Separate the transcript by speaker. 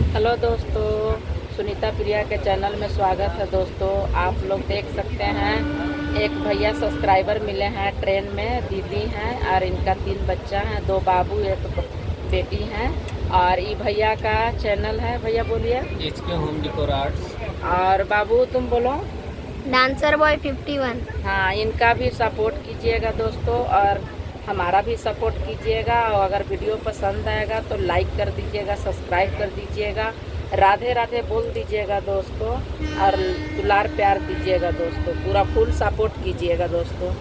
Speaker 1: Hello दोस्तों, सुनीता प्रिया के channel में स्वागत है। दोस्तों आप लोग देख सकते हैं, एक भैया सब्सक्राइबर मिले हैं ट्रेन में, दीदी हैं और इनका 3 बच्चा हैं, 2 बाबू 1 बेटी हैं। और ये भैया का चैनल है, भैया बोलिए।
Speaker 2: HK home decor arts.
Speaker 1: और बाबू तुम बोलो।
Speaker 3: Dancer boy 51।
Speaker 1: हाँ, इनका भी सपोर्ट कीजिएगा दोस्तों, और हमारा भी सपोर्ट कीजिएगा। और अगर वीडियो पसंद आएगा तो लाइक कर दीजिएगा, सब्सक्राइब कर दीजिएगा, राधे राधे बोल दीजिएगा दोस्तों, और दुलार प्यार दीजिएगा दोस्तों, पूरा फुल सपोर्ट कीजिएगा दोस्तों।